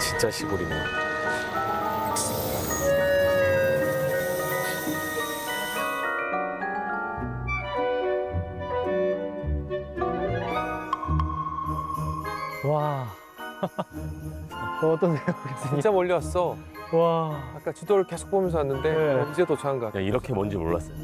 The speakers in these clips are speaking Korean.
진짜 시골이네. 와. 어떠세요, 교수님? 진짜 멀리 왔어. 와. 아까 지도를 계속 보면서 왔는데 네. 이제 도착한 것 같아. 이렇게 먼지 몰랐어요.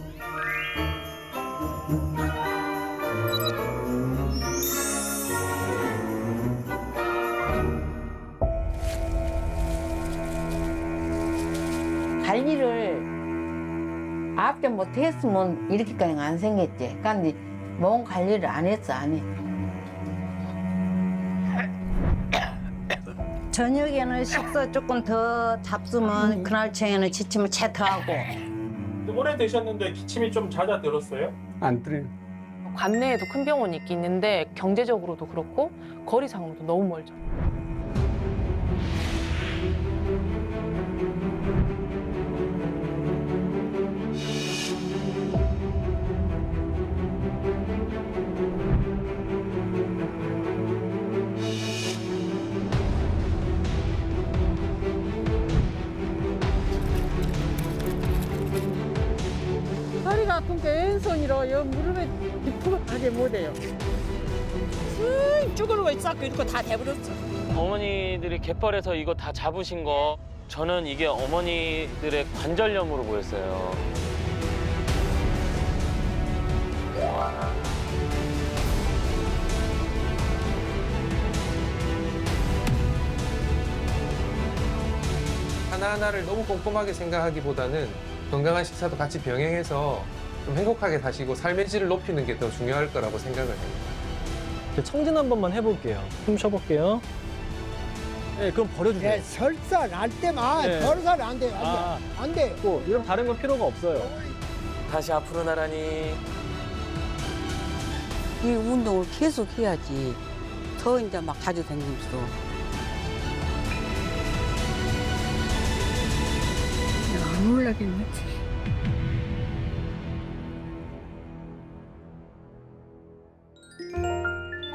관리를 앞때 못했으면 이렇게까지 안 생겼지. 근데 몸 관리를 안 했어, 안 해. 저녁에는 식사 조금 더 잡수면 그날 저녁에는 지침을 채터하고. 오래 되셨는데 기침이 좀 잦아들었어요? 안 들어요. 관내에도 큰 병원이 있긴 있는데 경제적으로도 그렇고 거리상으로도 너무 멀죠. 다리가 아픈 게 왼손이라 여 무릎에 뒷부분 하지 못해요. 쭈그러고 있었고 이렇게 다 돼버렸어. 어머니들이 갯벌에서 이거 다 잡으신 거 저는 이게 어머니들의 관절염으로 보였어요. 하나하나를 너무 꼼꼼하게 생각하기보다는 건강한 식사도 같이 병행해서 좀 행복하게 사시고 삶의 질을 높이는 게 더 중요할 거라고 생각을 해요. 청진 한 번만 해볼게요. 숨 쉬어볼게요. 네, 그럼 버려주세요. 네, 설사 날 때만 네. 버릇하면 안 돼. 아. 안 돼. 또 이런 다른 건 필요가 없어요. 다시 앞으로 나란히. 이 운동을 계속 해야지. 더 이제 막 자주 다니면서. 안 올라겠네.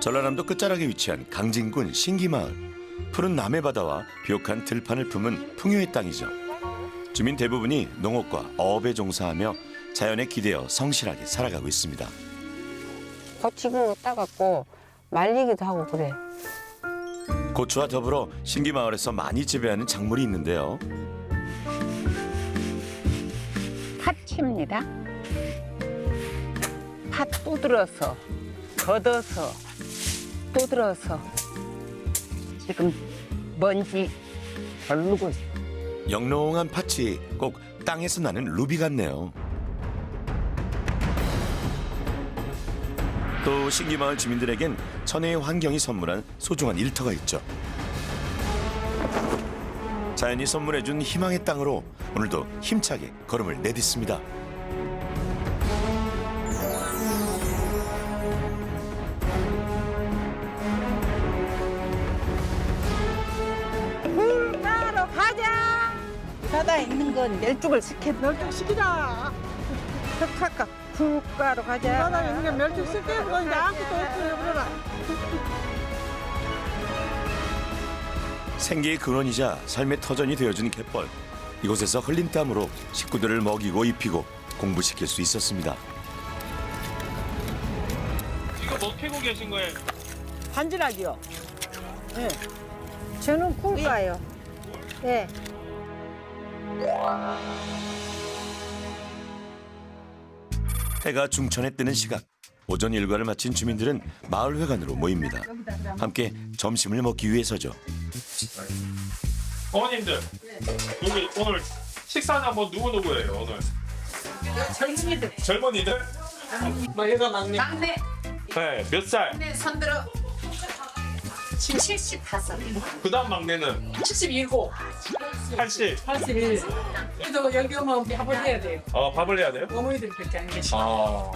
전라남도 끝자락에 위치한 강진군 신기마을. 푸른 남해바다와 비옥한 들판을 품은 풍요의 땅이죠. 주민 대부분이 농업과 어업에 종사하며 자연에 기대어 성실하게 살아가고 있습니다. 고치고 따갖고 말리기도 하고 그래. 고추와 더불어 신기마을에서 많이 재배하는 작물이 있는데요. 팥입니다. 팥 두드려서, 걷어서, 두드려서 지금 먼지 걸르고 있어요. 영롱한 팥이 꼭 땅에서 나는 루비 같네요. 또 신기마을 주민들에겐 천혜의 환경이 선물한 소중한 일터가 있죠. 자연이 선물해준 희망의 땅으로 오늘도 힘차게 걸음을 내딛습니다. 물가로 가자. 바다에 있는 건 멸죽을 시켜. 멸죽 시키자. 흑학각 물가로 가자. 바닥에 있는 게 멸죽 시키고 이제 아무것도 없어요. 그러나. 생계의 근원이자 삶의 터전이 되어준 갯벌. 이곳에서 흘린 땀으로 식구들을 먹이고 입히고 공부시킬 수 있었습니다. 이거 뭐 캐고 계신 거예요? 반지락이요. 네. 저는 꿀가요. 네. 해가 중천에 뜨는 시각. 오전 일과를 마친 주민들은 마을 회관으로 모입니다. 함께 점심을 먹기 위해서죠. 어머님들 여기 오늘 식사는 뭐 누구예요 오늘? 젊은이들. 젊은이들? 얘가 막내. 막내. 네, 몇 살? 네, 손들어. 지금 75. 그 다음 막내는? 77. 80. 81. 그래도 여기 오면 밥을 해야 돼요. 밥을 해야 돼요? 어머니들밖에 안 계시고.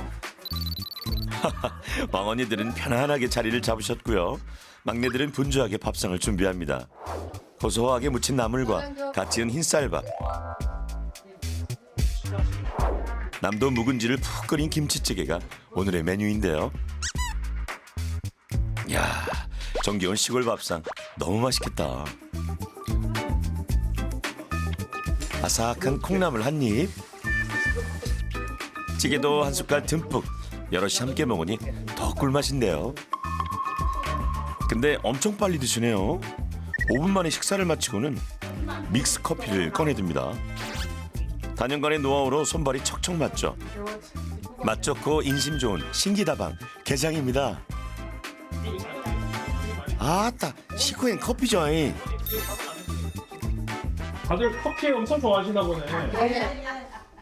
왕언니들은 편안하게 자리를 잡으셨고요. 막내들은 분주하게 밥상을 준비합니다. 고소하게 무친 나물과 갓 지은 흰쌀밥, 남도 묵은지를 푹 끓인 김치찌개가 오늘의 메뉴인데요. 이야, 정겨운 시골 밥상 너무 맛있겠다. 아삭한 콩나물 한 입. 찌개도 한 숟갈 듬뿍. 여럿이 함께 먹으니 더 꿀맛인데요. 근데 엄청 빨리 드시네요. 5분 만에 식사를 마치고는 믹스 커피를 꺼내듭니다. 단연간의 노하우로 손발이 척척 맞죠. 맛 좋고 인심 좋은 신기다방 게장입니다. 아따 식후엔 커피죠. 다들 커피 엄청 좋아하시나 보네.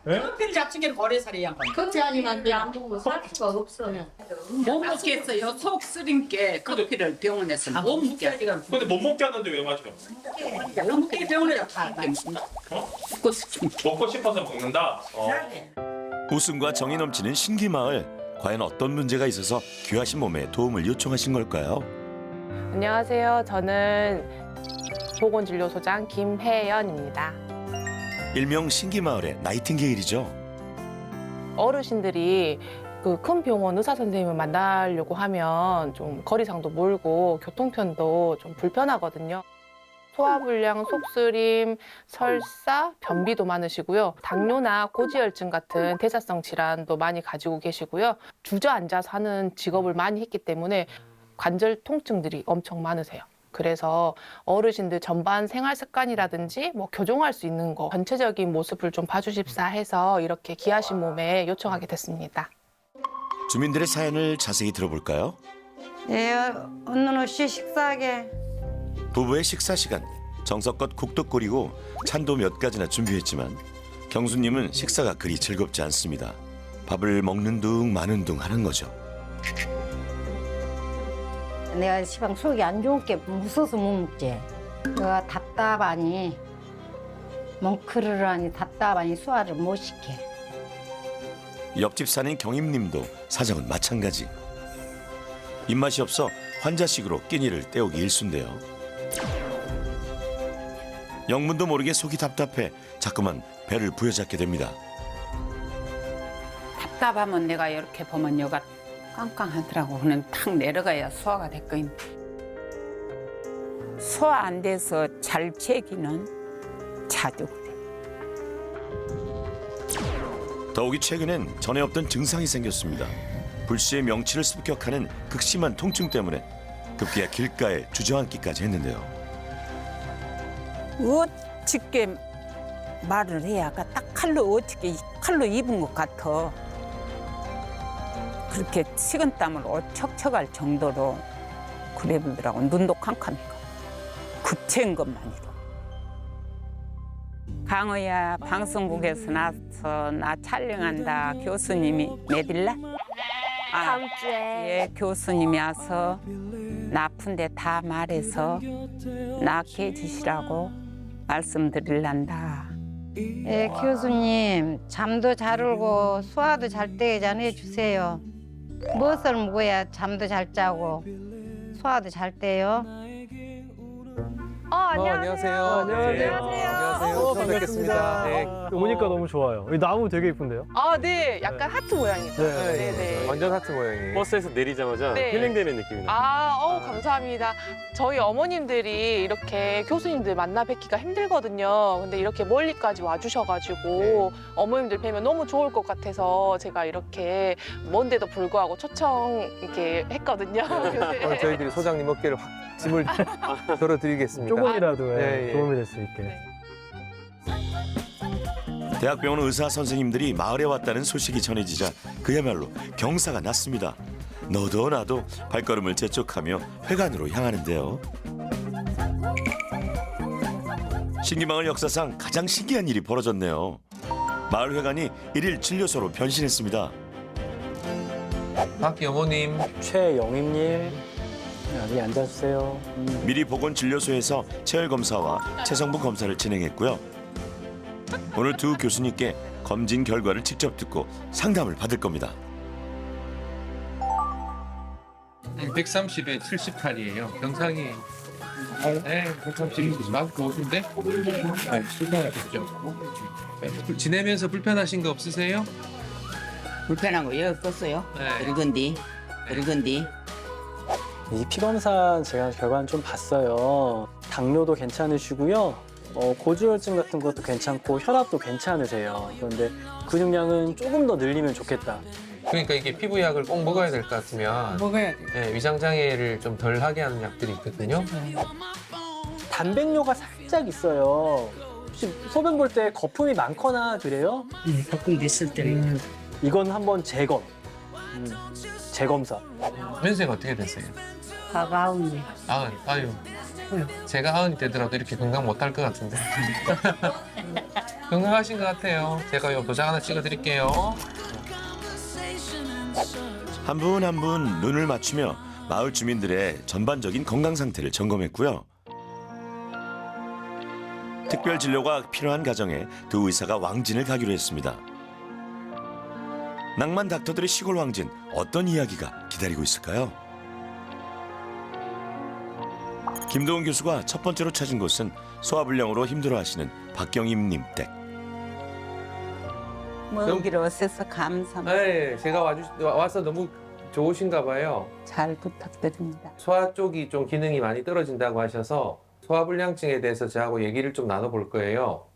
네? 커피를 잡수기는 고래살이 양반. 커피 아니면 안 먹고 살 수가 없어요. 못 먹겠어요. 속 쓰린게 커피를 병원에서 못 먹게 하니까. 근데 못 먹게 하는데 왜 마셔? 못 먹게 병원에서 다 먹고 싶은. 먹고 싶어서 먹는다. 웃음과 정이 넘치는 신기마을. 과연 어떤 문제가 있어서 귀하신 몸에 도움을 요청하신 걸까요? 안녕하세요. 저는 보건진료소장 김혜연입니다. 일명 신기마을의 나이팅게일이죠. 어르신들이 그 큰 병원 의사 선생님을 만나려고 하면 좀 거리상도 멀고 교통편도 좀 불편하거든요. 소화불량, 속쓰림, 설사, 변비도 많으시고요. 당뇨나 고지혈증 같은 대사성 질환도 많이 가지고 계시고요. 주저앉아서 하는 직업을 많이 했기 때문에 관절 통증들이 엄청 많으세요. 그래서 어르신들 전반 생활 습관이라든지 뭐 교정할 수 있는 거 전체적인 모습을 좀 봐주십사 해서 이렇게 귀하신 몸에 요청하게 됐습니다. 주민들의 사연을 자세히 들어볼까요? 예, 언는 없이 식사하게. 부부의 식사 시간. 정성껏 국도 끓이고 찬도 몇 가지나 준비했지만 경수님은 식사가 그리 즐겁지 않습니다. 밥을 먹는 둥 마는 둥 하는 거죠. 내가 시방 속이 안 좋은 게 무서워서 못 먹지. 내가 답답하니 멍크르르하니 답답하니 소화를 못 시켜. 옆집 사는 경임님도 사정은 마찬가지. 입맛이 없어 환자식으로 끼니를 때우기 일쑤인데요. 영문도 모르게 속이 답답해 자꾸만 배를 부여잡게 됩니다. 답답하면 내가 이렇게 보면 여가 깡깡하더라고. 그는 탁 내려가야 소화가 됐거든. 소화 안 돼서 잘 채기는 자주 그래. 더욱이 최근엔 전에 없던 증상이 생겼습니다. 불시의 명치를 습격하는 극심한 통증 때문에 급기야 길가에 주저앉기까지 했는데요. 어떻게 말을 해야 딱 칼로 어떻게 칼로 입은 것 같아. 그렇게 식은땀을 척척할 정도로 그래 보더라고. 눈도 캄캄해가. 급체인 것만으로. 강의야 방송국에서 나서 나 촬영한다. 교수님이 내딜라? 다음 주에. 예, 교수님이 와서 나 아픈데 다 말해서 낫게 해주시라고 말씀드릴란다. 예, 교수님 잠도 잘 오고 소화도 잘 되게 해주세요. 무엇을 먹어야 잠도 잘 자고 소화도 잘 돼요? 안녕하세요. 안녕하세요. 처음 뵙겠습니다. 네. 오니까 너무 좋아요. 이 나무 되게 이쁜데요? 아, 네. 약간 하트 모양이죠. 네. 네. 완전 하트 모양이에요. 버스에서 내리자마자 네. 힐링되는 느낌이 나요. 감사합니다. 저희 어머님들이 이렇게 교수님들 만나 뵙기가 힘들거든요. 근데 이렇게 멀리까지 와주셔가지고 어머님들 뵈면 너무 좋을 것 같아서 제가 이렇게 먼데도 불구하고 초청 이렇게 했거든요. 오늘 저희들이 소장님 어깨를 확 짐을 덜어드리겠습니다. 조금이라도 네, 예. 도움이 될 수 있게. 네. 대학병원 의사 선생님들이 마을에 왔다는 소식이 전해지자 그야말로 경사가 났습니다. 너도 나도 발걸음을 재촉하며 회관으로 향하는데요. 신기마을 역사상 가장 신기한 일이 벌어졌네요. 마을 회관이 일일 진료소로 변신했습니다. 박기 어머님. 최영임님, 여기 앉아주세요. 미리 보건진료소에서 체열 검사와 체성분 검사를 진행했고요. 오늘 두 교수님께 검진 결과를 직접 듣고 상담을 받을 겁니다. 130에 78이에요. 정상이. 네, 130. 마스크 오신데? 네, 불편하겠죠. 지내면서 불편하신 거 없으세요? 불편한 거 여기 껐어요. 네. 늙은디. 이 피검사 제가 결과는 좀 봤어요. 당뇨도 괜찮으시고요. 고지혈증 같은 것도 괜찮고 혈압도 괜찮으세요. 그런데 근육량은 조금 더 늘리면 좋겠다. 그러니까 이게 피부약을 꼭 먹어야 될 것 같으면 먹어야 돼. 네, 위장 장애를 좀 덜 하게 하는 약들이 있거든요. 단백뇨가 살짝 있어요. 혹시 소변 볼 때 거품이 많거나 그래요? 가끔 있을 때는 이건 한번 재검. 재검사. 연세가 어떻게 되세요? 가까운데. 아유. 제가 90이 되더라도 이렇게 건강 못할 것 같은데. 건강하신 것 같아요. 제가 요 도장 하나 찍어드릴게요. 한 분 한 분 눈을 맞추며 마을 주민들의 전반적인 건강 상태를 점검했고요. 특별 진료가 필요한 가정에 두 의사가 왕진을 가기로 했습니다. 낭만 닥터들의 시골 왕진, 어떤 이야기가 기다리고 있을까요? 김도훈 교수가 첫 번째로 찾은 곳은 소화불량으로 힘들어하시는 박경임님 댁. 먼 길 오셔서 감사합니다. 네, 제가 와서 너무 좋으신가 봐요. 잘 부탁드립니다. 소화 쪽이 좀 기능이 많이 떨어진다고 하셔서 소화불량증에 대해서 저하고 얘기를 좀 나눠볼 거예요.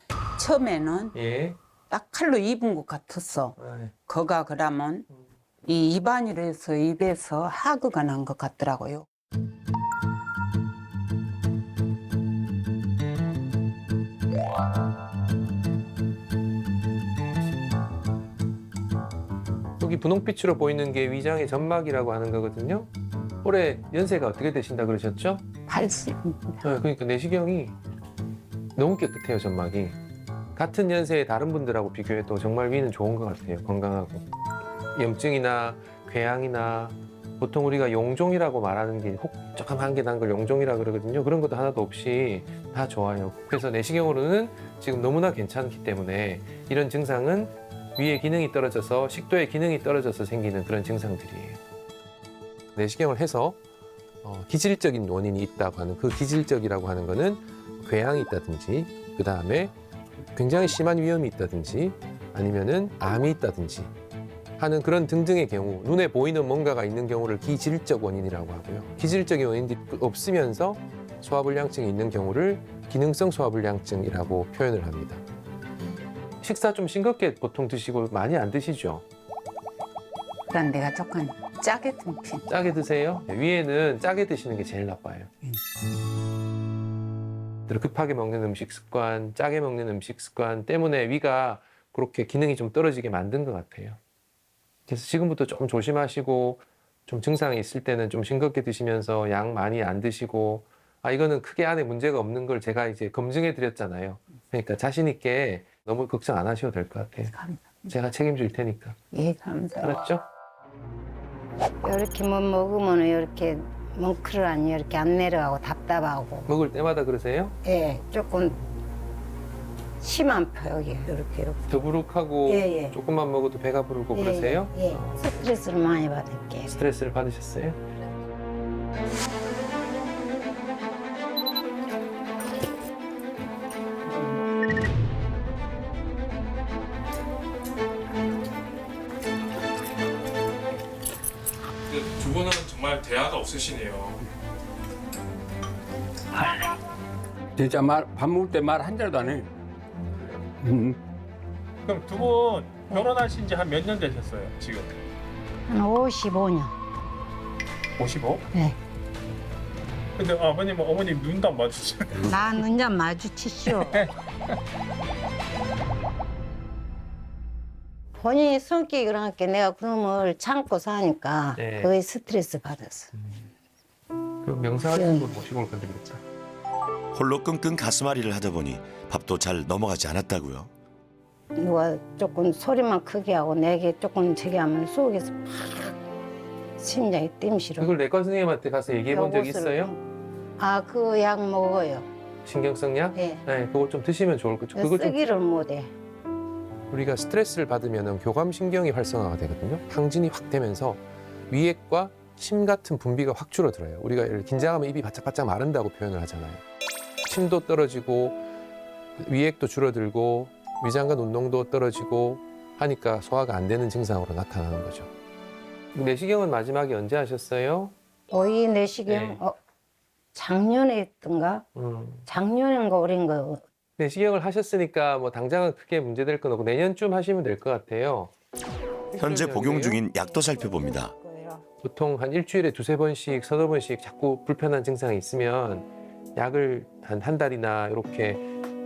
처음에는 예. 딱 칼로 입은 것 같았어. 네. 거가 그러면 이 입안이라서 입에서 하그가 난 것 같더라고요. 여기 분홍빛으로 보이는 게 위장의 점막이라고 하는 거거든요. 올해 연세가 어떻게 되신다 그러셨죠? 80입니다. 그러니까 내시경이 너무 깨끗해요, 점막이. 같은 연세의 다른 분들하고 비교해도 정말 위는 좋은 것 같아요, 건강하고. 염증이나 궤양이나 보통 우리가 용종이라고 말하는 게 혹조금한 게 난 걸 용종이라 그러거든요. 그런 것도 하나도 없이 다 좋아요. 그래서 내시경으로는 지금 너무나 괜찮기 때문에 이런 증상은 위의 기능이 떨어져서 식도의 기능이 떨어져서 생기는 그런 증상들이에요. 내시경을 해서 기질적인 원인이 있다고 하는 그 기질적이라고 하는 거는 궤양이 있다든지 그 다음에 굉장히 심한 위염이 있다든지 아니면은 암이 있다든지 하는 그런 등등의 경우 눈에 보이는 뭔가가 있는 경우를 기질적 원인이라고 하고요. 기질적인 원인이 없으면서 소화불량증이 있는 경우를 기능성 소화불량증이라고 표현을 합니다. 식사 좀 싱겁게 보통 드시고 많이 안 드시죠? 그런 내가 조금 짜게 든 편. 짜게 드세요? 위에는 짜게 드시는 게 제일 나빠요. 급하게 먹는 음식 습관, 짜게 먹는 음식 습관 때문에 위가 그렇게 기능이 좀 떨어지게 만든 것 같아요. 그래서 지금부터 좀 조심하시고 좀 증상이 있을 때는 좀 싱겁게 드시면서 양 많이 안 드시고 이거는 크게 안에 문제가 없는 걸 제가 이제 검증해 드렸잖아요. 그러니까 자신 있게 너무 걱정 안 하셔도 될 것 같아요. 감사합니다. 제가 책임질 테니까. 예, 감사합니다. 알았죠? 이렇게 뭐 먹으면 이렇게 뭉클하니 이렇게 안 내려가고 답답하고. 먹을 때마다 그러세요? 예, 조금 심한 펴요. 이렇게. 더부룩하고 예, 예. 조금만 먹어도 배가 부르고 예, 그러세요? 예. 스트레스를 많이 받을게. 스트레스를 받으셨어요? 두 분은 정말 대화가 없으시네요. 진짜 밥 먹을 때 말 한 자도 안 해. 그럼 두 분 결혼하신 지 한 몇 년 되셨어요, 지금? 한 55년. 55? 네. 근데 아버님, 어머님 눈도 안 마주쳐요. 나 눈 좀 마주치시오. 본인이 성격이 그러니까 내가 그런 걸 참고 사니까 네. 그게 스트레스 받았어. 그럼 명상하시는 분 모시고 올 건데 그랬죠? 홀로 끙끙 가슴앓이를 하다 보니 밥도 잘 넘어가지 않았다고요. 누가 조금 소리만 크게 하고 내게 조금 저기 하면 속에서 팍 심장이 땜시러. 그걸 내과 선생님한테 가서 얘기해 본 적 있어요? 그 약 먹어요. 신경성 약? 예. 네, 그거 좀 드시면 좋을 것 같아요. 그거 좀 쓰기를 못해. 우리가 스트레스를 받으면 교감신경이 활성화가 되거든요. 항진이 확 되면서 위액과 침 같은 분비가 확 줄어들어요. 우리가 긴장하면 입이 바짝바짝 마른다고 표현을 하잖아요. 침도 떨어지고 위액도 줄어들고 위장관 운동도 떨어지고 하니까 소화가 안 되는 증상으로 나타나는 거죠. 내시경은 마지막에 언제 하셨어요? 오이 내시경 네. 작년에 했던가? 작년인가 올해인가? 내시경을 하셨으니까 뭐 당장은 크게 문제될 건 없고 내년쯤 하시면 될 것 같아요. 현재 복용 중인 약도 살펴봅니다. 보통 한 일주일에 2-3번씩, 3-4번씩 자꾸 불편한 증상이 있으면 약을 한 달이나 이렇게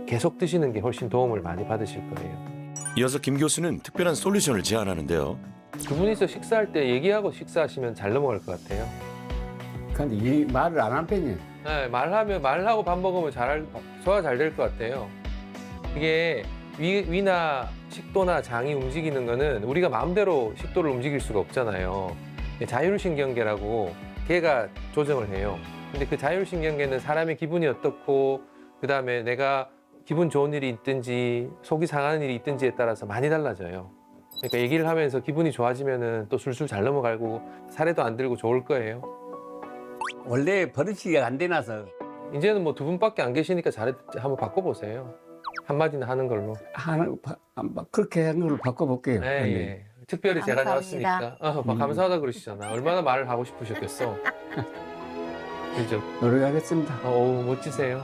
계속 드시는 게 훨씬 도움을 많이 받으실 거예요. 이어서 김 교수는 특별한 솔루션을 제안하는데요. 두 분이서 식사할 때 얘기하고 식사하시면 잘 넘어갈 것 같아요. 근데 이 말을 안 한 편이에요. 네, 말하고 밥 먹으면 소화 잘 될 것 같아요. 이게 위나 식도나 장이 움직이는 거는 우리가 마음대로 식도를 움직일 수가 없잖아요. 자율신경계라고 걔가 조정을 해요. 근데 그 자율신경계는 사람의 기분이 어떻고 그다음에 내가 기분 좋은 일이 있든지 속이 상하는 일이 있든지에 따라서 많이 달라져요. 그러니까 얘기를 하면서 기분이 좋아지면은 또 술술 잘 넘어가고 살에도 안 들고 좋을 거예요. 원래 버릇이 안 되나서 이제는 뭐 두 분밖에 안 계시니까 한번 바꿔보세요. 한마디는 하는 걸로. 그렇게 한 걸로 바꿔볼게요. 네, 언니. 예. 특별히 제가 감사합니다. 나왔으니까 감사하다 그러시잖아. 얼마나 말을 하고 싶으셨겠어. 그죠? 노력하겠습니다. 멋지세요.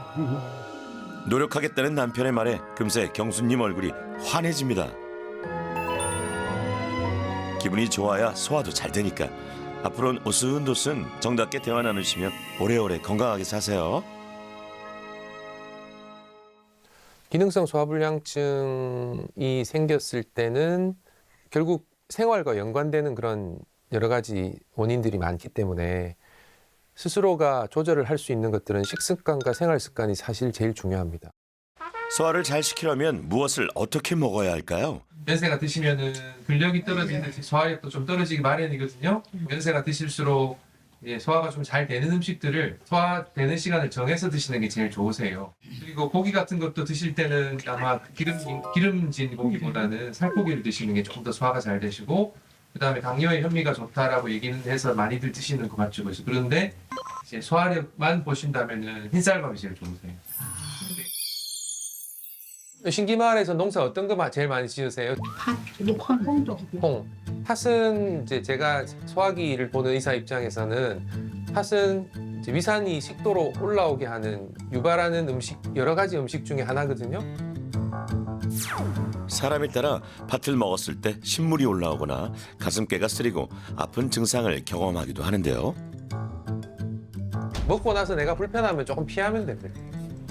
노력하겠다는 남편의 말에 금세 경수님 얼굴이 환해집니다. 기분이 좋아야 소화도 잘 되니까 앞으로는 오순도순 정답게 대화 나누시며 오래오래 건강하게 사세요. 기능성 소화불량증이 생겼을 때는 결국 생활과 연관되는 그런 여러 가지 원인들이 많기 때문에 스스로가 조절을 할 수 있는 것들은 식습관과 생활습관이 사실 제일 중요합니다. 소화를 잘 시키려면 무엇을 어떻게 먹어야 할까요? 연세가 드시면은 근력이 떨어지듯이 소화력도 좀 떨어지기 마련이거든요. 연세가 드실수록 소화가 좀 잘 되는 음식들을 소화되는 시간을 정해서 드시는 게 제일 좋으세요. 그리고 고기 같은 것도 드실 때는 아마 기름진 고기보다는 살코기를 드시는 게 조금 더 소화가 잘 되시고 그다음에 당뇨에 현미가 좋다라고 얘기는 해서 많이들 드시는 것 같죠. 그래서 그런데 이제 소화력만 보신다면은 흰쌀밥이 제일 좋으세요. 신기마을에서 농사 어떤 거 제일 많이 지으세요? 콩. 팥은 이제 제가 소화기를 보는 의사 입장에서는 팥은 이제 위산이 식도로 올라오게 하는 유발하는 음식 여러 가지 음식 중에 하나거든요. 사람에 따라 팥을 먹었을 때 신물이 올라오거나 가슴께가 쓰리고 아픈 증상을 경험하기도 하는데요. 먹고 나서 내가 불편하면 조금 피하면 됩니다.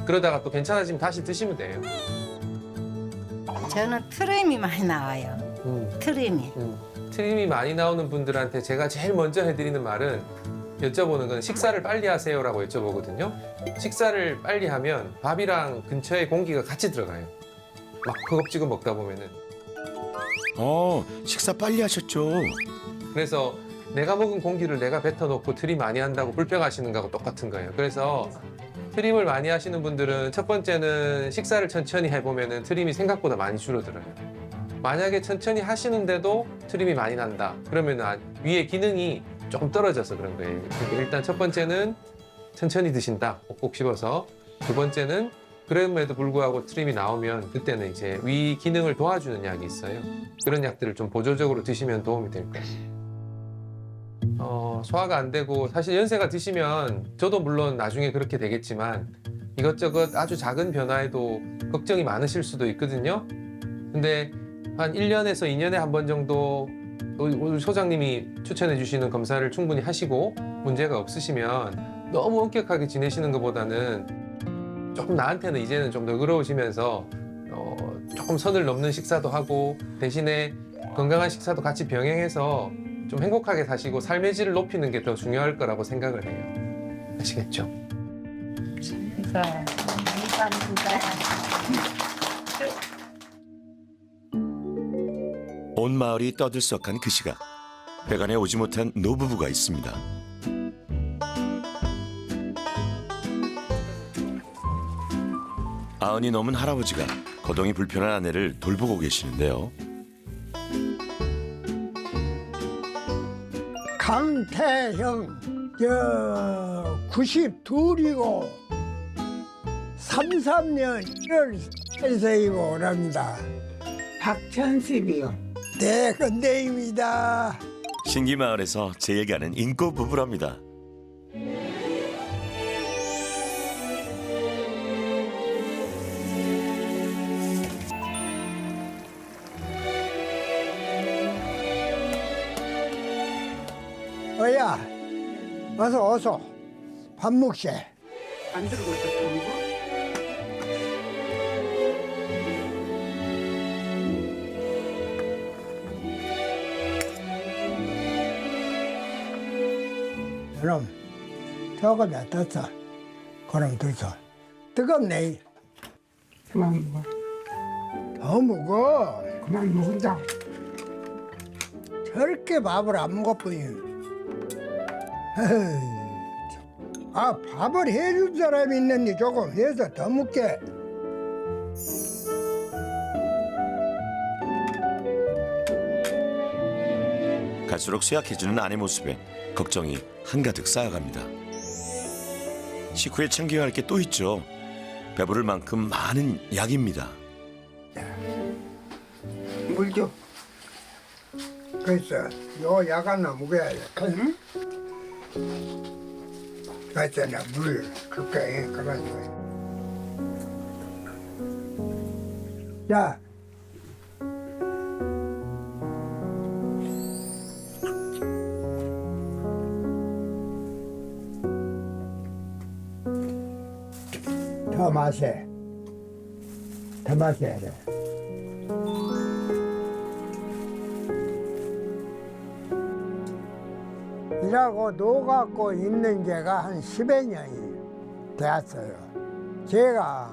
그러다가 또 괜찮아지면 다시 드시면 돼요. 저는 트림이 많이 나와요. 트림이. 트림이 많이 나오는 분들한테 제가 제일 먼저 해드리는 말은 여쭤보는 건 식사를 빨리 하세요라고 여쭤보거든요. 식사를 빨리 하면 밥이랑 근처에 공기가 같이 들어가요. 막 허겁지겁 먹다 보면은. 식사 빨리 하셨죠? 그래서 내가 먹은 공기를 내가 뱉어놓고 트림 많이 한다고 불평하시는 거하고 똑같은 거예요. 그래서 트림을 많이 하시는 분들은 첫 번째는 식사를 천천히 해보면은 트림이 생각보다 많이 줄어들어요. 만약에 천천히 하시는데도 트림이 많이 난다. 그러면 위의 기능이 조금 떨어져서 그런 거예요. 그러니까 일단 첫 번째는 천천히 드신다. 꼭꼭 씹어서. 두 번째는 그럼에도 불구하고 트림이 나오면 그때는 이제 위 기능을 도와주는 약이 있어요. 그런 약들을 좀 보조적으로 드시면 도움이 될 거예요. 소화가 안 되고 사실 연세가 드시면 저도 물론 나중에 그렇게 되겠지만 이것저것 아주 작은 변화에도 걱정이 많으실 수도 있거든요. 근데 한 1년에서 2년에 한 번 정도 우리 소장님이 추천해 주시는 검사를 충분히 하시고 문제가 없으시면 너무 엄격하게 지내시는 것보다는 조금 나한테는 이제는 좀 너그러우시면서 조금 선을 넘는 식사도 하고 대신에 건강한 식사도 같이 병행해서 좀 행복하게 사시고 삶의 질을 높이는 게 더 중요할 거라고 생각을 해요. 아시겠죠? 온 마을이 떠들썩한 그 시각 회관에 오지 못한 노부부가 있습니다. 아흔이 넘은 할아버지가 거동이 불편한 아내를 돌보고 계시는데요. 강태형 92이고 33년 1월 생이고랍니다. 박천식이요. 네, 건대입니다. 신기마을에서 제일 가는 인꼬 부부랍니다. 어야, 어서 밥 먹세. 안 들고 있었던 거? 그럼 조금 떴어. 그럼 됐어. 뜨겁네. 그만 먹어. 더 먹어. 그만 먹은다. 저렇게 밥을 안 먹어보니. 아, 밥을 해줄 사람이 있는데 조금 해서 더 먹게. 갈수록 쇠약해지는 아내 모습에 걱정이 한가득 쌓여갑니다. 식후에 챙겨야 할 게 또 있죠. 배부를 만큼 많은 약입니다. 물 줘. 그래서 요 약 하나 먹어야 돼. 응? 그래서 나물 줄게. 그래가지고. 자. 더 마세. 더 마셔야 돼. 일하고 노갖고 있는 게가 한 10여 년이 되었어요. 제가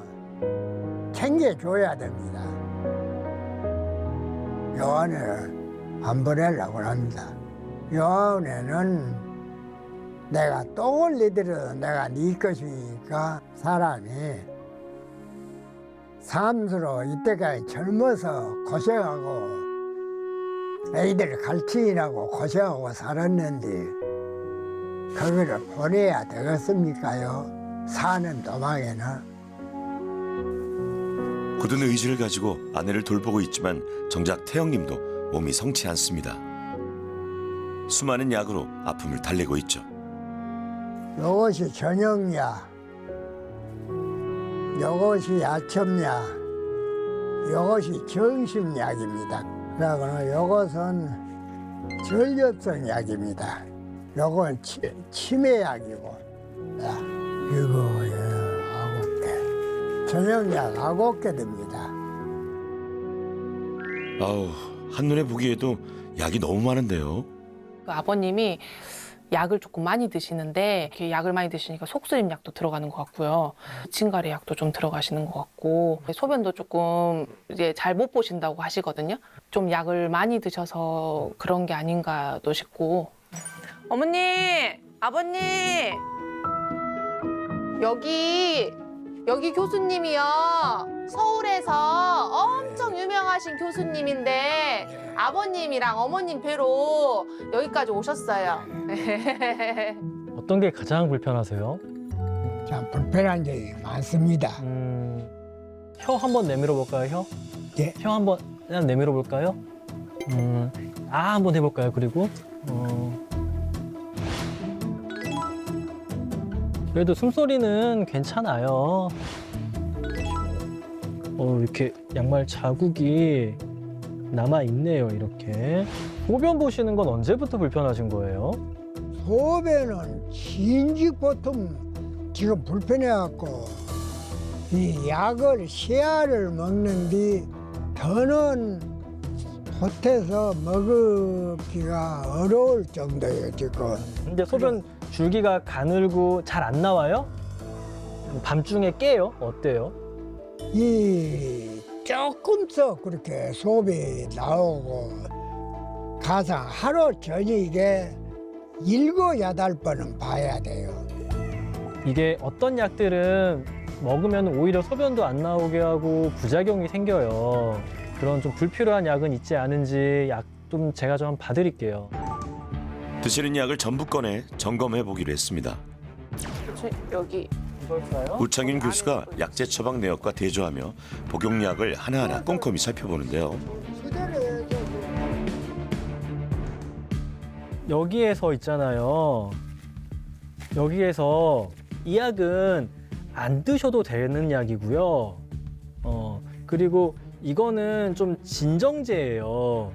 챙겨줘야 됩니다. 요한을 안 보내려고 합니다. 요한에는 내가 또 올리더라도 내가 네 것이니까 사람이 삶으로 이때까지 젊어서 고생하고 애들 가르치느라고 고생하고 살았는데 그거를 보내야 되겠습니까요? 사는 도망에는. 굳은 의지를 가지고 아내를 돌보고 있지만 정작 태영님도 몸이 성치 않습니다. 수많은 약으로 아픔을 달래고 있죠. 요것이 저녁약, 요것이 아침약, 요것이 점심약입니다. 그러거나 요것은 전립선 약입니다. 요건 치매약이고. 자, 이거 9개. 저녁약 9개 듭니다. 아우, 한눈에 보기에도 약이 너무 많은데요. 그 아버님이 약을 조금 많이 드시는데 이렇게 약을 많이 드시니까 속쓰림 약도 들어가는 것 같고요. 진가래 약도 좀 들어가시는 것 같고 소변도 조금 이제 잘 못 보신다고 하시거든요. 좀 약을 많이 드셔서 그런 게 아닌가도 싶고. 어머니, 아버님, 여기 교수님이요. 서울에서 엄청 유명하신 교수님인데 아버님이랑 어머님 뵈러 여기까지 오셨어요. 어떤 게 가장 불편하세요? 참 불편한 점이 많습니다. 혀 한번 내밀어 볼까요? 혀? 예. 혀 한번 그냥 내밀어 볼까요? 한번 해볼까요? 그리고 그래도 숨소리는 괜찮아요. 이렇게 양말 자국이 남아 있네요. 이렇게. 소변 보시는 건 언제부터 불편하신 거예요? 소변은 진직보통 지금 불편해갖고 이 약을 씨알을 먹는데 더는 보태서 먹기가 어려울 정도예요 지금. 근데 소변 줄기가 가늘고 잘 안 나와요? 밤중에 깨요? 어때요? 이 조금씩 그렇게 소변이 나오고 가상 하루 저녁에 7, 8번은 봐야 돼요. 이게 어떤 약들은 먹으면 오히려 소변도 안 나오게 하고 부작용이 생겨요. 그런 좀 불필요한 약은 있지 않은지 약 좀 제가 좀 봐드릴게요. 드시는 약을 전부 꺼내 점검해 보기로 했습니다. 여기 이걸까요? 우창윤 교수가 약제 처방 내역과 대조하며 복용약을 하나하나 꼼꼼히 살펴보는데요. 여기에서 있잖아요. 여기에서 이 약은 안 드셔도 되는 약이고요. 그리고 이거는 좀 진정제예요.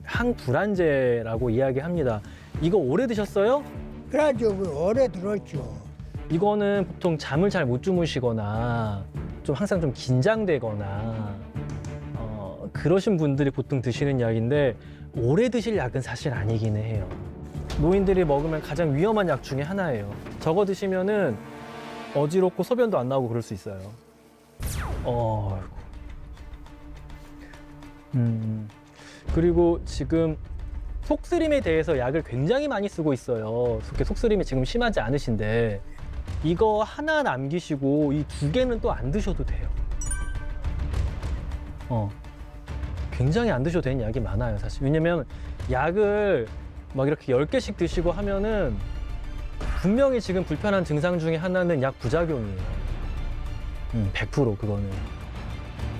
항불안제라고 이야기합니다. 이거 오래 드셨어요? 그래가지고 오래 들었죠. 이거는 보통 잠을 잘 못 주무시거나 좀 항상 좀 긴장되거나 그러신 분들이 보통 드시는 약인데 오래 드실 약은 사실 아니기는 해요. 노인들이 먹으면 가장 위험한 약 중에 하나예요. 저거 드시면은 어지럽고 소변도 안 나오고 그럴 수 있어요. 그리고 지금 속쓰림에 대해서 약을 굉장히 많이 쓰고 있어요. 속쓰림이 지금 심하지 않으신데 이거 하나 남기시고 이 2개는 또 안 드셔도 돼요. 굉장히 안 드셔도 되는 약이 많아요, 사실. 왜냐면 약을 막 이렇게 10개씩 드시고 하면은 분명히 지금 불편한 증상 중에 하나는 약 부작용이에요. 100% 그거는.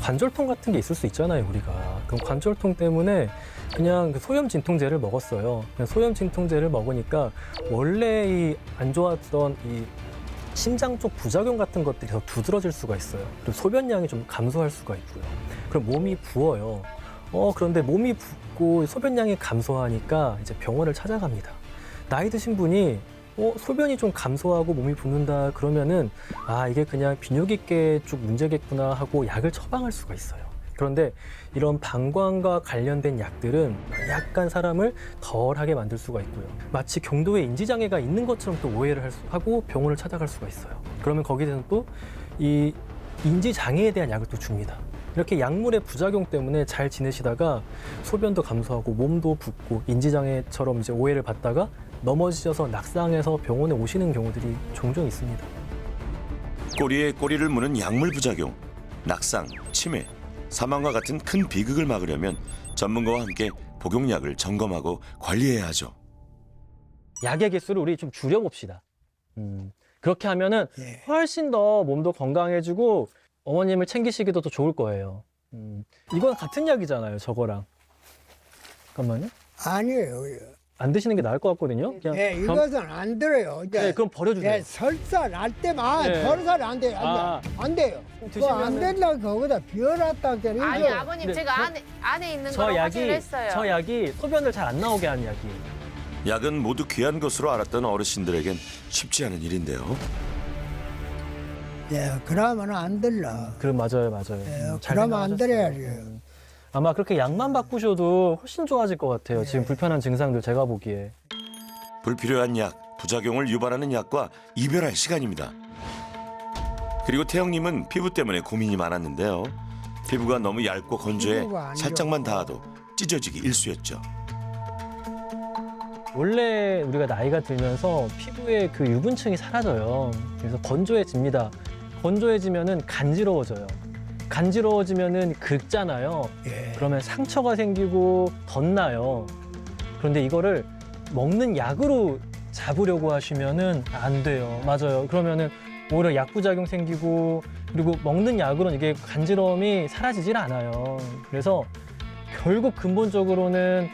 관절통 같은 게 있을 수 있잖아요, 우리가. 그럼 관절통 때문에 그냥 그 소염 진통제를 먹었어요. 그냥 소염 진통제를 먹으니까 원래 이 안 좋았던 이 심장 쪽 부작용 같은 것들이 더 두드러질 수가 있어요. 그리고 소변량이 좀 감소할 수가 있고요. 그럼 몸이 부어요. 그런데 몸이 붓고 소변량이 감소하니까 이제 병원을 찾아갑니다. 나이 드신 분이 소변이 좀 감소하고 몸이 붓는다 그러면은 이게 그냥 비뇨기계 쪽 문제겠구나 하고 약을 처방할 수가 있어요. 그런데 이런 방광과 관련된 약들은 약간 사람을 덜하게 만들 수가 있고요. 마치 경도에 인지장애가 있는 것처럼 또 오해를 하고 병원을 찾아갈 수가 있어요. 그러면 거기에서는 또 이 인지장애에 대한 약을 또 줍니다. 이렇게 약물의 부작용 때문에 잘 지내시다가 소변도 감소하고 몸도 붓고 인지장애처럼 이제 오해를 받다가 넘어지셔서 낙상해서 병원에 오시는 경우들이 종종 있습니다. 꼬리에 꼬리를 무는 약물 부작용, 낙상, 치매, 사망과 같은 큰 비극을 막으려면 전문가와 함께 복용약을 점검하고 관리해야 하죠. 약의 개수를 우리 좀 줄여봅시다. 그렇게 하면은 훨씬 더 몸도 건강해지고 어머님을 챙기시기도 더 좋을 거예요. 이건 같은 약이잖아요, 저거랑. 잠깐만요. 아니에요. 안 드시는 게 나을 것 같거든요. 그냥 네, 이것은 안 들어요. 네, 그럼 버려주세요. 네, 설사 날 때만 네. 설사는 안 돼요. 안 돼요. 그거 안 된다고 거기다 비워놨다 했잖아요. 아니 이거. 아버님 네, 제가 안에 있는 거 확인을 했어요. 저 약이 소변을 잘 안 나오게 하는 약이에요. 약은 모두 귀한 것으로 알았던 어르신들에겐 쉽지 않은 일인데요. 네, 그러면 안 들러. 그럼 맞아요. 네, 잘 그러면 안 생각하셨어요. 들어야죠. 아마 그렇게 약만 바꾸셔도 훨씬 좋아질 것 같아요. 지금 불편한 증상들 제가 보기에. 불필요한 약, 부작용을 유발하는 약과 이별할 시간입니다. 그리고 태영님은 피부 때문에 고민이 많았는데요. 피부가 너무 얇고 건조해 피부가 안 살짝만 좋아. 닿아도 찢어지기 일쑤였죠. 원래 우리가 나이가 들면서 피부에 그 유분층이 사라져요. 그래서 건조해집니다. 건조해지면은 간지러워져요. 간지러워지면은 긁잖아요. 예. 그러면 상처가 생기고 덧나요. 그런데 이거를 먹는 약으로 잡으려고 하시면은 안 돼요. 맞아요. 그러면은 오히려 약부작용 생기고 그리고 먹는 약으로는 이게 간지러움이 사라지질 않아요. 그래서 결국 근본적으로는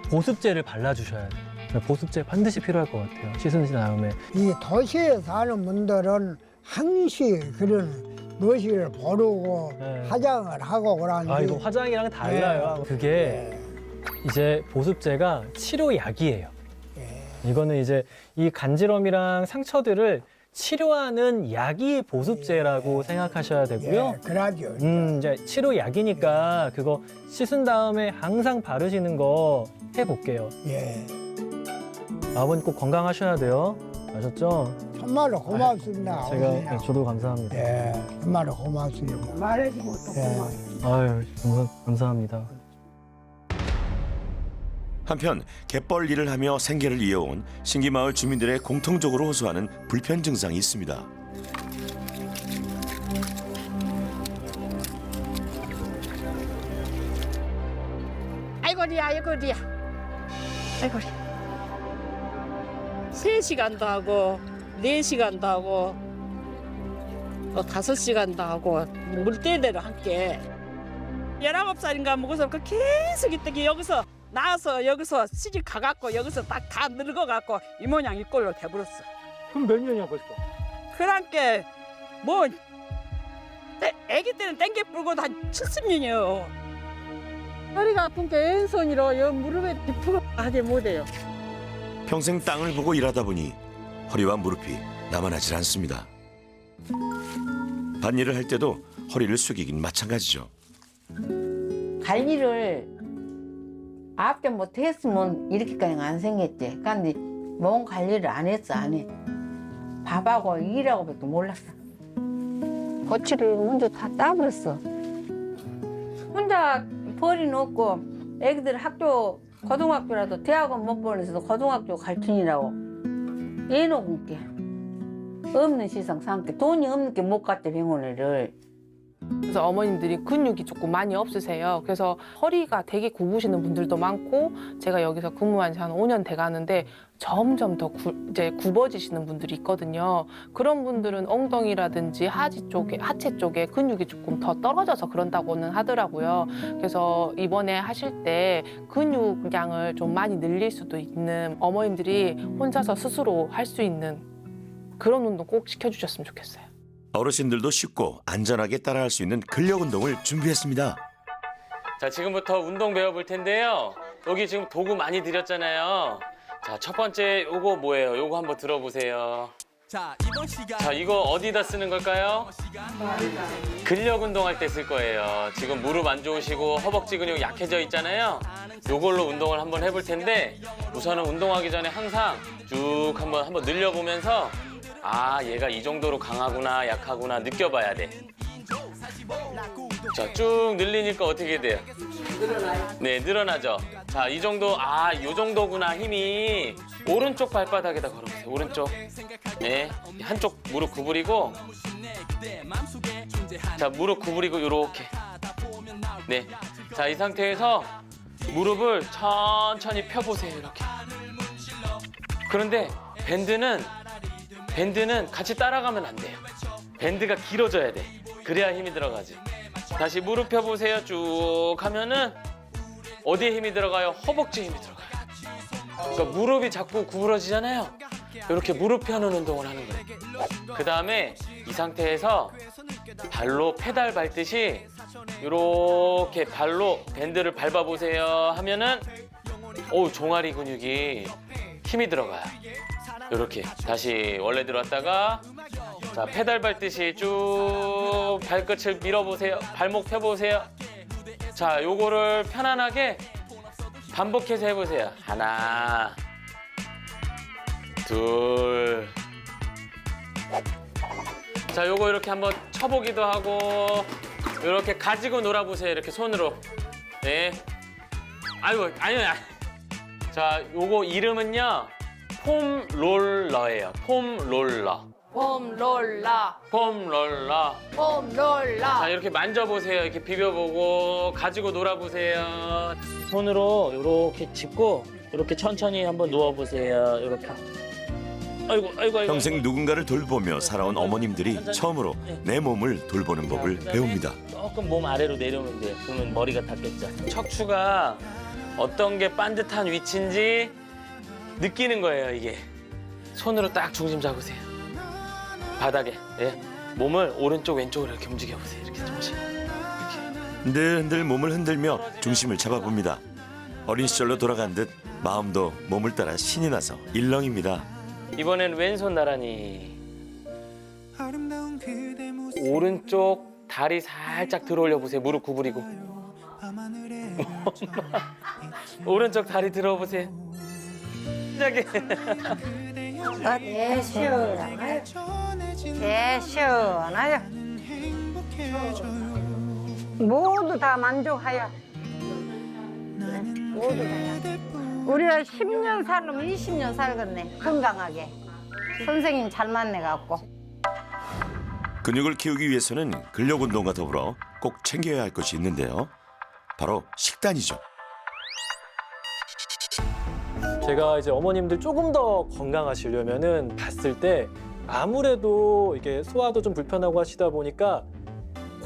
보습제를 발라주셔야 돼요. 보습제 반드시 필요할 것 같아요. 씻은 다음에. 이 도시에 사는 분들은 항시 그런 머시를 바르고 네. 화장을 하고 그러는데 이거 화장이랑 달라요. 그게 이제 보습제가 치료약이에요. 이거는 이제 이 간지럼이랑 상처들을 치료하는 약이 보습제라고 생각하셔야 되고요. 그러죠. 이제 치료약이니까 그거 씻은 다음에 항상 바르시는 거 해볼게요. 예. 아버님 꼭 건강하셔야 돼요. 아셨죠? 정말로 고맙습니다. 제가 저도 감사합니다. 예, 정말로 고맙습니다. 말해주고 또 고맙습니다. 아유, 감사합니다. 한편 갯벌 일을 하며 생계를 이어온 신기마을 주민들의 공통적으로 호소하는 불편 증상이 있습니다. 아이고리야 아이고리야 아이고리 3시간도 하고 4시간도 하고 또 5시간도 하고 물때대로 함께 19살인가 먹어서 계속 있더니 여기서 나와서 여기서 시집 가갖고 여기서 다 늙어갖고 이 모양 이 꼴로 돼버렸어. 그럼 몇 년이야 벌써? 그러니까 뭐 애기 때는 땡겨 불고 한 70년이요. 허리가 아픈 게 왼손이로 여 무릎에 뒤풀어 하지 못해요. 평생 땅을 보고 일하다 보니 허리와 무릎이 남아나질 않습니다. 밭일을 할 때도 허리를 숙이긴 마찬가지죠. 관리를 앞때 못했으면 이렇게까지 안 생겼지. 근데 몸 관리를 안 했어, 안 해. 밥하고 일하고밖에 몰랐어. 고추를 먼저 다 따버렸어. 혼자 버리놓고 애기들 학교 고등학교라도 대학원 못 보내서 고등학교 갈등이라고 해놓은 게 없는 시상 상태. 돈이 없는 게 못 갔대 병원에를. 그래서 어머님들이 근육이 조금 많이 없으세요. 그래서 허리가 되게 굽으시는 분들도 많고 제가 여기서 근무한 지 한 5년 돼 가는데 점점 더 이제 굽어지시는 분들이 있거든요. 그런 분들은 엉덩이라든지 하체 쪽에 근육이 조금 더 떨어져서 그런다고는 하더라고요. 그래서 이번에 하실 때 근육량을 좀 많이 늘릴 수도 있는 어머님들이 혼자서 스스로 할 수 있는 그런 운동 꼭 시켜주셨으면 좋겠어요. 어르신들도 쉽고 안전하게 따라할 수 있는 근력 운동을 준비했습니다. 자, 지금부터 운동 배워볼 텐데요. 여기 지금 도구 많이 드렸잖아요. 자, 첫 번째 요거 뭐예요? 요거 한번 들어보세요. 자, 이거 어디다 쓰는 걸까요? 근력 운동할 때 쓸 거예요. 지금 무릎 안 좋으시고 허벅지 근육 약해져 있잖아요. 요걸로 운동을 한번 해볼 텐데 우선은 운동하기 전에 항상 쭉 한번 늘려보면서 아, 얘가 이 정도로 강하구나, 약하구나 느껴봐야 돼. 자, 쭉 늘리니까 어떻게 돼요? 네, 늘어나죠. 자, 이 정도, 요 정도구나 힘이. 오른쪽 발바닥에다 걸어보세요. 오른쪽. 네, 한쪽 무릎 구부리고. 자, 무릎 구부리고 요렇게. 네, 자, 이 상태에서 무릎을 천천히 펴보세요. 이렇게. 그런데 밴드는 같이 따라가면 안 돼요. 밴드가 길어져야 돼. 그래야 힘이 들어가지. 다시 무릎 펴보세요. 쭉 하면은 어디에 힘이 들어가요? 허벅지에 힘이 들어가요. 그러니까 무릎이 자꾸 구부러지잖아요. 이렇게 무릎 펴는 운동을 하는 거예요. 그 다음에 이 상태에서 발로 페달 밟듯이 이렇게 발로 밴드를 밟아보세요 하면은 종아리 근육이 힘이 들어가요. 이렇게 다시 원래대로 왔다가 자, 페달 밟듯이 쭉 발끝을 밀어보세요. 발목 펴보세요. 자, 요거를 편안하게 반복해서 해보세요. 하나, 둘. 자, 요거 이렇게 한번 쳐보기도 하고 이렇게 가지고 놀아보세요. 이렇게 손으로. 네. 아니요. 자, 요거 이름은요. 폼롤러예요. 폼롤러. 자, 이렇게 만져보세요. 이렇게 비벼보고 가지고 놀아보세요. 손으로 이렇게 짚고 이렇게 천천히 한번 누워보세요. 이렇게. 아이고. 평생 누군가를 돌보며 살아온 어머님들이 처음으로 내 몸을 돌보는 법을 배웁니다. 조금 몸 아래로 내려오면 돼요. 그러면 머리가 닿겠죠. 척추가 어떤 게 반듯한 위치인지 느끼는 거예요, 이게. 손으로 딱 중심 잡으세요. 바닥에. 예. 몸을 오른쪽 왼쪽으로 이렇게 움직여 보세요. 이렇게 조금씩. 늘 몸을 흔들며 중심을 잡아봅니다. 어린 시절로 돌아간 듯 마음도 몸을 따라 신이 나서 일렁입니다. 이번엔 왼손 나란히. 오른쪽 다리 살짝 들어올려 보세요. 무릎 구부리고. 오른쪽 다리 들어보세요. 시작해. 시원하여. 모두 다 만족하여. 모두 다요. 우리가 10년 살면 20년 살겠네. 건강하게. 선생님 잘 만나갖고. 근육을 키우기 위해서는 근력 운동과 더불어 꼭 챙겨야 할 것이 있는데요. 바로 식단이죠. 제가 이제 어머님들 조금 더 건강하시려면은 봤을 때 아무래도 이게 소화도 좀 불편하고 하시다 보니까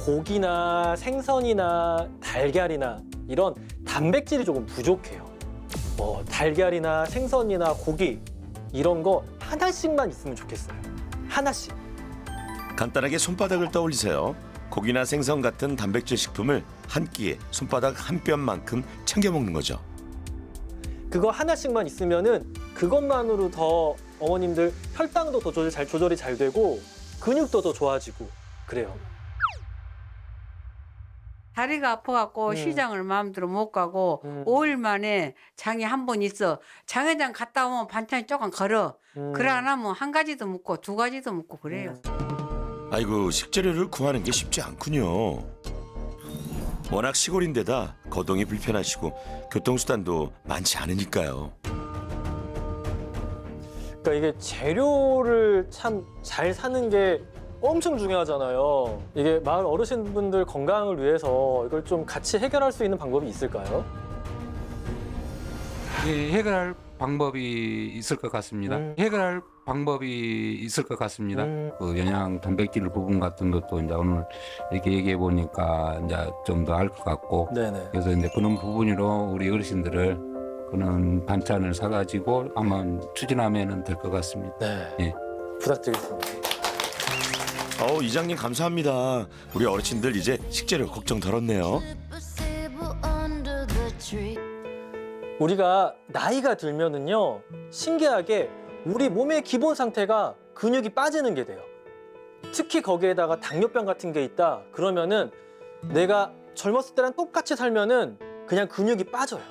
고기나 생선이나 달걀이나 이런 단백질이 조금 부족해요. 달걀이나 생선이나 고기 이런 거 하나씩만 있으면 좋겠어요. 하나씩. 간단하게 손바닥을 떠올리세요. 고기나 생선 같은 단백질 식품을 한 끼에 손바닥 한 뼘만큼 챙겨 먹는 거죠. 그거 하나씩만 있으면은 그것만으로 더 어머님들 혈당도 더 조절이 잘 되고 근육도 더 좋아지고 그래요. 다리가 아파갖고 시장을 마음대로 못 가고 5일 만에 장이 한 번 있어. 장회장 갔다 오면 반찬이 조금 걸어. 그래 안 하면 한 가지도 먹고 두 가지도 먹고 그래요. 아이고 식재료를 구하는 게 쉽지 않군요. 워낙 시골인데다 거동이 불편하시고 교통수단도 많지 않으니까요. 그러니까 이게 재료를 참 잘 사는 게 엄청 중요하잖아요. 이게 마을 어르신분들 건강을 위해서 이걸 좀 같이 해결할 수 있는 방법이 있을까요? 예, 해결할 방법이 있을 것 같습니다. 해결할 방법이 있을 것 같습니다. 그 영양 단백질 부분 같은 것도 이제 오늘 이렇게 얘기해 보니까 이제 좀 더 알 것 같고, 네네. 그래서 이제 그런 부분으로 우리 어르신들을 그런 반찬을 사가지고 아마 추진하면은 될 것 같습니다. 네. 예. 부탁드리겠습니다. 이장님 감사합니다. 우리 어르신들 이제 식재료 걱정 덜었네요. 우리가 나이가 들면은요, 신기하게 우리 몸의 기본 상태가 근육이 빠지는 게 돼요. 특히 거기에다가 당뇨병 같은 게 있다 그러면은 내가 젊었을 때랑 똑같이 살면은 그냥 근육이 빠져요.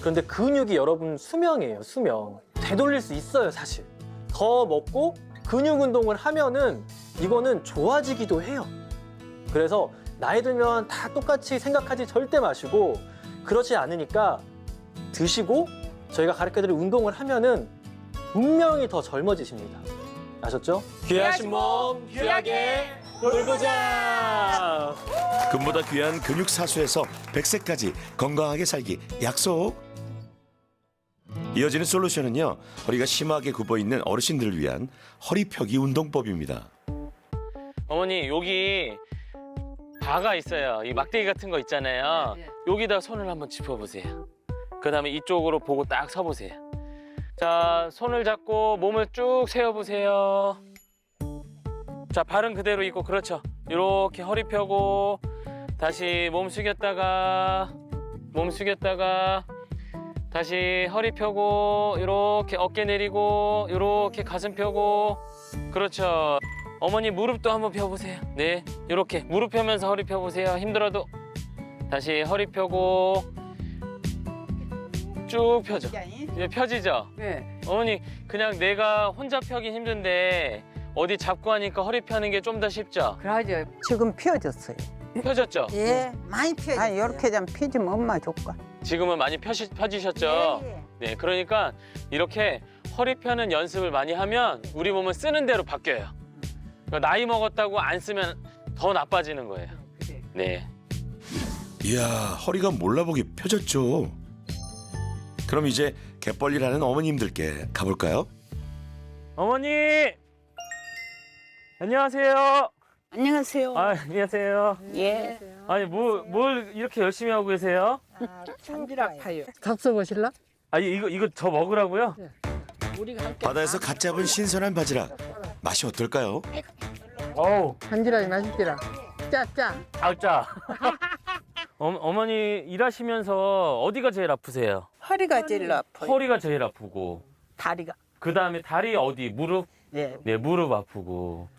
그런데 근육이 여러분 수명이에요, 수명. 되돌릴 수 있어요, 사실. 더 먹고 근육 운동을 하면은 이거는 좋아지기도 해요. 그래서 나이 들면 다 똑같이 생각하지 절대 마시고, 그렇지 않으니까 드시고 저희가 가르쳐드린 운동을 하면은 분명히 더 젊어지십니다. 아셨죠? 귀하신 몸 귀하게 돌보자. 금보다 귀한 근육 사수에서 100세까지 건강하게 살기 약속. 이어지는 솔루션은요, 허리가 심하게 굽어 있는 어르신들을 위한 허리 펴기 운동법입니다. 어머니 여기 바가 있어요. 이 막대기 같은 거 있잖아요. 여기다 손을 한번 짚어보세요. 그 다음에 이쪽으로 보고 딱 서보세요. 자, 손을 잡고 몸을 쭉 세워보세요. 자, 발은 그대로 있고, 그렇죠. 이렇게 허리 펴고 다시 몸 숙였다가 다시 허리 펴고 이렇게 어깨 내리고 이렇게 가슴 펴고, 그렇죠. 어머니 무릎도 한번 펴보세요. 네, 이렇게 무릎 펴면서 허리 펴보세요. 힘들어도 다시 허리 펴고 쭉 펴죠. 이제 펴지죠? 네. 어머니 그냥 내가 혼자 펴긴 힘든데 어디 잡고 하니까 허리 펴는 게 좀 더 쉽죠? 그러죠. 지금 펴졌어요. 펴졌죠? 예, 많이 펴졌어요. 아, 이렇게 좀 펴주면 엄마 줄까? 지금은 많이 펴지셨죠? 네, 그러니까 이렇게 허리 펴는 연습을 많이 하면 우리 몸은 쓰는 대로 바뀌어요. 그러니까 나이 먹었다고 안 쓰면 더 나빠지는 거예요. 네. 이야, 허리가 몰라보게 펴졌죠. 그럼 이제 갯벌일하는 어머님들께 가볼까요? 어머니! 안녕하세요. 안녕하세요. 아, 안녕하세요. 예. 아니, 뭘 이렇게 열심히 하고 계세요? 참질 아파요. 잡숴보실라? 아, 이거 저 먹으라고요? 우리가 함께 바다에서 갓 잡은 신선한 바지락. 맛이 어떨까요? 어우, 참질하기 맛있더라. 짜짜. 아짜. 어머니 일하시면서 어디가 제일 아프세요? 허리가 제일 아파요. 허리가 제일 아프고. 다리가. 그 다음에 다리 어디? 무릎? 네. 네, 무릎 아프고.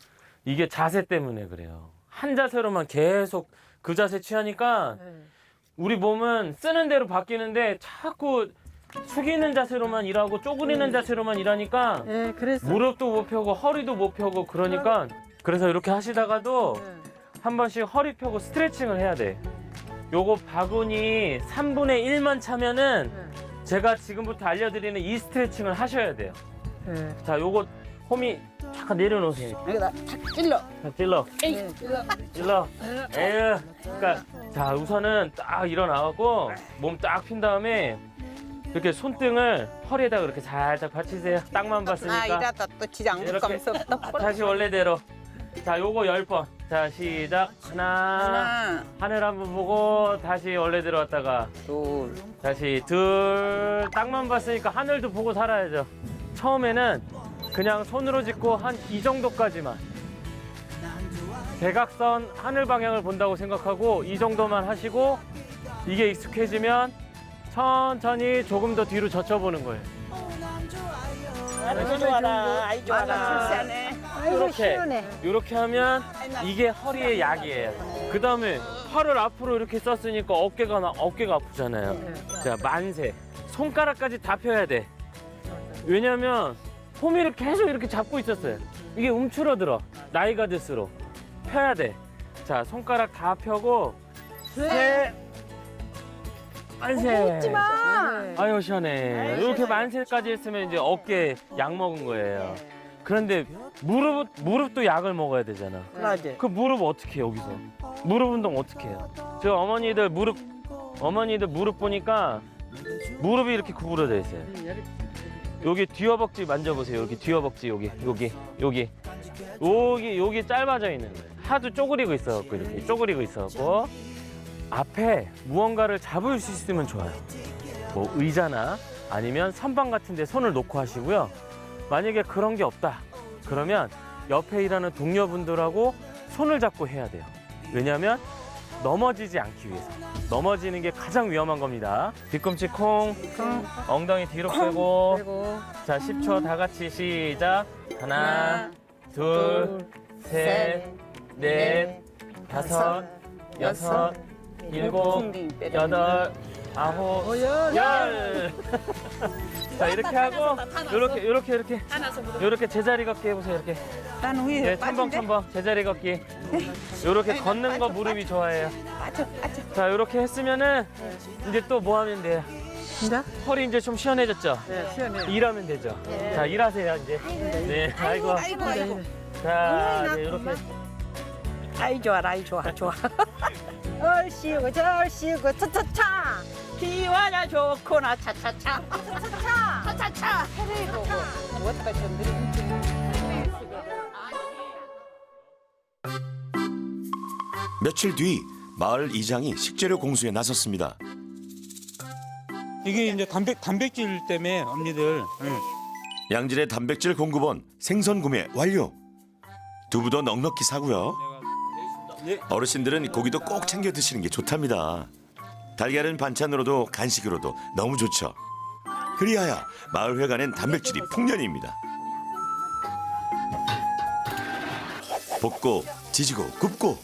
이게 자세 때문에 그래요. 한 자세로만 계속 그 자세 취하니까 우리 몸은 쓰는 대로 바뀌는데 자꾸 숙이는 자세로만 일하고 쪼그리는 자세로만 일하니까 예, 그래서. 무릎도 못 펴고 허리도 못 펴고, 그러니까 그래서 이렇게 하시다가도 한 번씩 허리 펴고 스트레칭을 해야 돼. 요거 바구니 3분의 1만 차면은 제가 지금부터 알려드리는 이 스트레칭을 하셔야 돼요. 자, 요거 홈이 잠깐 내려놓으세요. 여기다 탁 찔러. 자, 찔러. 에이, 찔러. 에휴. 그러니까 자, 우선은 딱 일어나고 몸 딱 핀 다음에 이렇게 손등을 허리에다가 이렇게 살짝 받치세요. 딱만 봤으니까. 이러다 또 지장 이렇게. 감속도 다시 원래대로. 자, 요거 10번. 자, 시작. 하나. 하늘 한번 보고 다시 원래대로 왔다가 둘. 다시 둘. 딱만 봤으니까 하늘도 보고 살아야죠. 처음에는 그냥 손으로 짚고 한 이 정도까지만. 대각선 하늘 방향을 본다고 생각하고 이 정도만 하시고, 이게 익숙해지면 천천히 조금 더 뒤로 젖혀보는 거예요. 아이고 좋아라. 아이 좋아라. 이렇게 하면 이게 허리의 약이에요. 그 다음에 팔을 앞으로 이렇게 썼으니까 어깨가 아프잖아요. 자, 만세. 손가락까지 다 펴야 돼. 왜냐면 호미를 계속 이렇게 잡고 있었어요. 이게 움츠러들어. 나이가 들수록. 펴야 돼. 자, 손가락 다 펴고 셋. 만세. 웃지 마. 아유, 시원해. 이렇게 만세까지 했으면 이제 어깨 약 먹은 거예요. 그런데 무릎도 약을 먹어야 되잖아. 맞아. 그 무릎 어떻게 해요, 여기서? 무릎 운동 어떻게 해요? 저 어머니들 무릎 보니까 무릎이 이렇게 구부러져 있어요. 여기 뒤허벅지 만져보세요. 여기 뒤허벅지 여기 짧아져 있는 거예요. 하도 쪼그리고 있어갖고 이렇게 쪼그리고 있어갖고 앞에 무언가를 잡을 수 있으면 좋아요. 뭐 의자나 아니면 선반 같은 데 손을 놓고 하시고요. 만약에 그런 게 없다. 그러면 옆에 일하는 동료분들하고 손을 잡고 해야 돼요. 왜냐하면 넘어지지 않기 위해서. 넘어지는 게 가장 위험한 겁니다. 뒤꿈치 콩, 엉덩이 뒤로 빼고. 자, 10초 다 같이 시작. 하나, 둘, 셋, 넷, 다섯, 여섯, 일곱, 여덟, 아홉, 열. 자, 이렇게 하고 이렇게 제자리 걷기 해보세요. 이렇게. 나는 위에 네, 첨벙 제자리 걷기. 이렇게 걷는 거 무릎이 좋아해요. 자, 이렇게 했으면은 이제 또 뭐 하면 돼요? 허리 이제 좀 시원해졌죠? 네, 시원해. 일하면 되죠? 자, 일하세요 이제. 네, 아이고. 자, 이제 이렇게. 아이 좋아라. 아이 좋아. 얼씨구 절씨구 차차차. 기와야 좋구나. 차차차. 차차차. 며칠 뒤 마을 이장이 식재료 공수에 나섰습니다. 이게 이제 단백질 때문에 언니들. 양질의 단백질 공급원 생선 구매 완료. 두부도 넉넉히 사고요. 어르신들은 고기도 꼭 챙겨 드시는 게 좋답니다. 달걀은 반찬으로도 간식으로도 너무 좋죠. 그리하여 마을 회관엔 단백질이 풍년입니다. 볶고 지지고 굽고.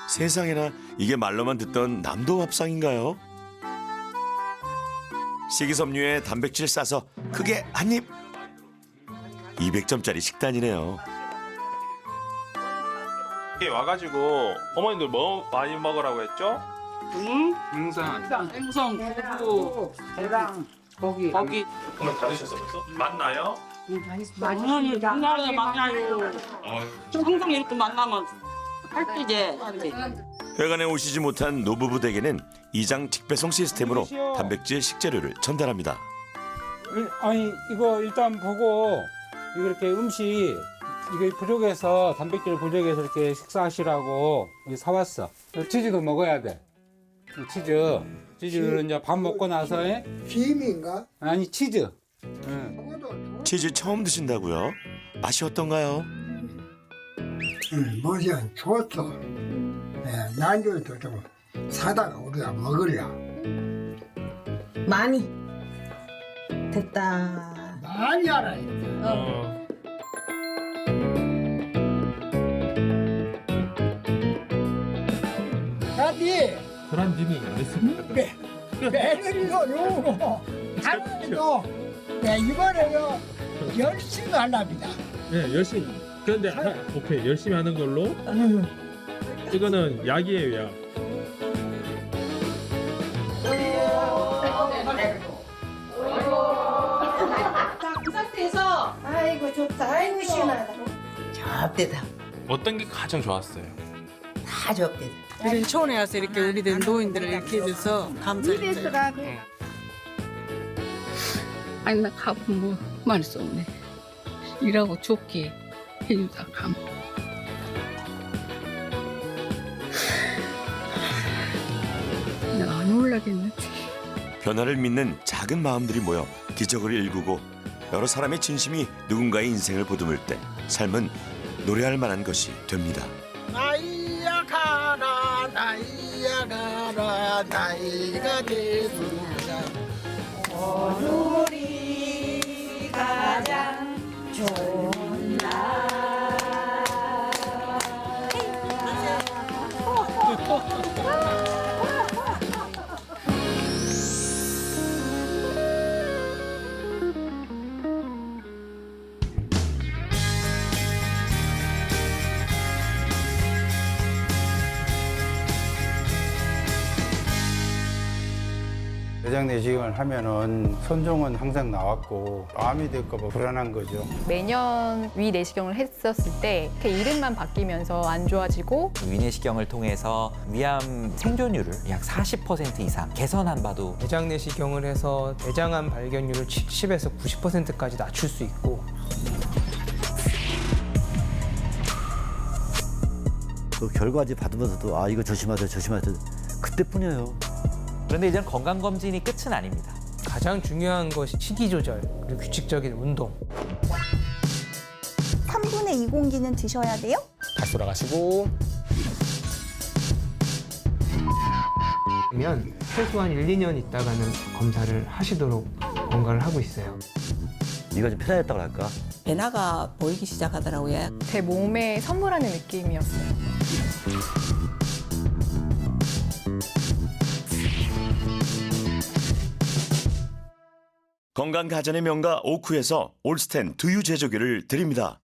세상에나 이게 말로만 듣던 남도 밥상인가요? 식이섬유에 단백질 싸서 크게 한 입. 200점짜리 식단이네요. 이게 와가지고 어머님들 뭐 많이 먹으라고 했죠? 생선, 두부, 계란, 고기. 어머니 다 드셨어 벌써? 맞나요? 만나요. 항상 이렇게 만나면 할때제 회관에 오시지 못한 노부부 댁에는 이장 직배송 시스템으로 단백질 식재료를 전달합니다. 아니 이거 일단 보고 이렇게 음식 이거 부족해서 단백질 부족해서 이렇게 식사하시라고 사왔어. 치즈도 먹어야 돼. 치즈를 이제 밥 먹고 나서 김인가? 아니 치즈. 치즈 처음 드신다고요? 맛이 어떤가요? 맛이 좋소. 난주도 좀 사다가 우리가 먹으려. 많이 됐다. 많이 알아. 그란디는 안 했습니다. 애들이요, 다른데도 이번에요 열심히 하랍니다. 네, 열심히. 그런데 오케이 열심히 하는 걸로. 이거는 약이에요, 약. 그 상태에서 아이고 좋다. 아이고 시원하다. 접대다. 어떤 게 가장 좋았어요? 다 접대다. 이런 초원에 와서 이렇게 우리들 노인들을 이렇게 해줘서 감사해요. 아니 나 가끔 뭐 말할 수 없네. 일하고 좋게 해주다 감. 내가 안 올라겠는지. 변화를 믿는 작은 마음들이 모여 기적을 일구고 여러 사람의 진심이 누군가의 인생을 보듬을 때 삶은 노래할 만한 것이 됩니다. 나이야 가라 나이야 가라 나이가 됐습니다. 오늘이 가장 좋은 날. 대장 내시경을 하면은 손종은 항상 나왔고 암이 될까봐 불안한 거죠. 매년 위 내시경을 했었을 때 이름만 바뀌면서 안 좋아지고 위내시경을 통해서 위암 생존율을 약 40% 이상 개선한 바도 대장 내시경을 해서 대장암 발견율을 70에서 90%까지 낮출 수 있고 그 결과지 받으면서도 아 이거 조심하세요 그때뿐이에요. 그런데 이제는 건강검진이 끝은 아닙니다. 가장 중요한 것이 식이 조절 그리고 규칙적인 운동. 3분의 2 공기는 드셔야 돼요? 다시 돌아가시고 그러면 최소한 1, 2년 있다가는 검사를 하시도록 권고를 하고 있어요. 네가 좀 편해졌다고 할까? 변화가 보이기 시작하더라고요. 제 몸에 선물하는 느낌이었어요. 건강 가전의 명가 오쿠에서 올스텐 두유 제조기를 드립니다.